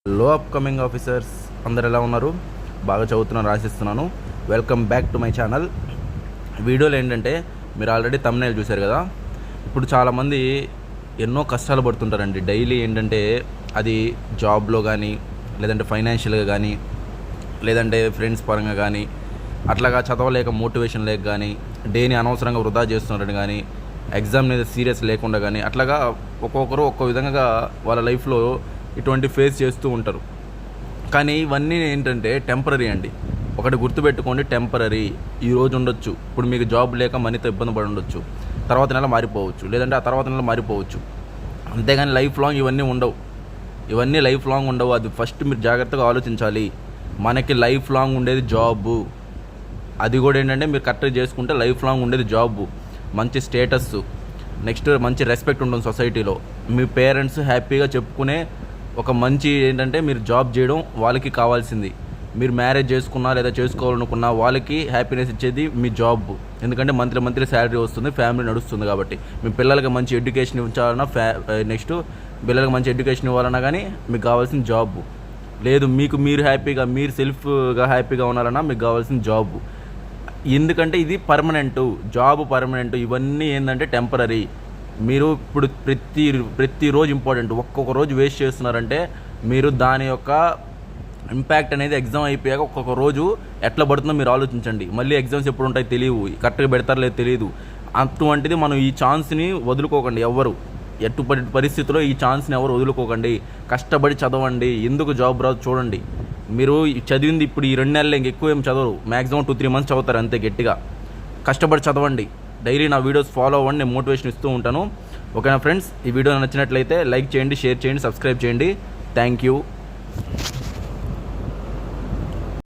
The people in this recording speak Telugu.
లో అప్కమింగ్ ఆఫీసర్స్ అందరు ఎలా ఉన్నారు? బాగా చదువుతున్నాను, రాసిస్తున్నాను. Welcome back to my channel. వీడియోలు ఏంటంటే మీరు ఆల్రెడీ థంబ్నెయిల్ చూశారు కదా. ఇప్పుడు చాలామంది ఎన్నో కష్టాలు పడుతుంటారండి డైలీ. ఏంటంటే అది జాబ్లో కానీ, లేదంటే ఫైనాన్షియల్గా కానీ, లేదంటే ఫ్రెండ్స్ పరంగా కానీ, అట్లాగా చదవలేక మోటివేషన్ లేక కానీ, డేని అనవసరంగా వృధా చేస్తున్నారని కానీ, ఎగ్జామ్ మీద సీరియస్ లేకుండా కానీ, అట్లాగా ఒక్కొక్కరు ఒక్కో విధంగా వాళ్ళ లైఫ్లో ఇటువంటి ఫేస్ చేస్తూ ఉంటారు. కానీ ఇవన్నీ ఏంటంటే టెంపరీ అండి. ఒకటి గుర్తుపెట్టుకోండి, టెంపరీ. ఈరోజు ఉండొచ్చు, ఇప్పుడు మీకు జాబ్ లేక మనీతో ఇబ్బంది పడి ఉండొచ్చు, తర్వాత నెల మారిపోవచ్చు, లేదంటే ఆ తర్వాత నెల మారిపోవచ్చు. అంతేగాని లైఫ్ లాంగ్ ఇవన్నీ ఉండవు. ఇవన్నీ లైఫ్ లాంగ్ ఉండవు. అది ఫస్ట్ మీరు జాగ్రత్తగా ఆలోచించాలి. మనకి లైఫ్ లాంగ్ ఉండేది జాబు. అది కూడా ఏంటంటే మీరు కరెక్ట్గా చేసుకుంటే లైఫ్ లాంగ్ ఉండేది జాబు. మంచి స్టేటస్, నెక్స్ట్ మంచి రెస్పెక్ట్ ఉంటుంది సొసైటీలో. మీ పేరెంట్స్ హ్యాపీగా చెప్పుకునే ఒక మంచి ఏంటంటే మీరు జాబ్ చేయడం వాళ్ళకి కావాల్సింది. మీరు మ్యారేజ్ చేసుకున్నా లేదా చేసుకోవాలనుకున్నా వాళ్ళకి హ్యాపీనెస్ ఇచ్చేది మీ జాబ్. ఎందుకంటే మంత్లీ శాలరీ వస్తుంది, ఫ్యామిలీ నడుస్తుంది. కాబట్టి మీ పిల్లలకి మంచి ఎడ్యుకేషన్ ఇవ్వాలన్నా, నెక్స్ట్ పిల్లలకి మంచి ఎడ్యుకేషన్ ఇవ్వాలన్నా కానీ మీకు కావాల్సిన జాబ్. లేదు మీకు మీరు హ్యాపీగా, మీరు సెల్ఫ్గా హ్యాపీగా ఉన్నారన్నా మీకు కావాల్సిన జాబ్. ఎందుకంటే ఇది పర్మనెంటు, జాబ్ పర్మనెంటు. ఇవన్నీ ఏంటంటే టెంపరీ. మీరు ఇప్పుడు ప్రతిరోజు ఇంపార్టెంట్. ఒక్కొక్క రోజు వేస్ట్ చేస్తున్నారంటే మీరు దాని యొక్క ఇంపాక్ట్ అనేది ఎగ్జామ్ అయిపోయాక ఒక్కొక్క రోజు ఎట్లా పడుతుందో మీరు ఆలోచించండి. మళ్ళీ ఎగ్జామ్స్ ఎప్పుడు ఉంటాయి తెలియవు, కరెక్ట్గా పెడతారో లేదు తెలియదు. అటువంటిది మనం ఈ ఛాన్స్ని వదులుకోకండి. ఎవరు ఎటు పరిస్థితుల్లో ఈ ఛాన్స్ని ఎవరు వదులుకోకండి. కష్టపడి చదవండి. ఎందుకు జాబ్ రాదు చూడండి. మీరు చదివింది ఇప్పుడు ఈ 2 నెలలు ఇంకెక్కువ ఏం చదవరు, మ్యాక్సిమం 2-3 మంత్స్ చదువుతారు అంతే. గట్టిగా కష్టపడి చదవండి. డైలీ నా వీడియోస్ ఫాలో అవ్వండి, నేను మోటివేషన్ ఇస్తూ ఉంటాను. ఓకేనా ఫ్రెండ్స్? ఈ వీడియో నచ్చినట్లయితే లైక్ చేయండి, షేర్ చేయండి, సబ్స్క్రైబ్ చేయండి. Thank you.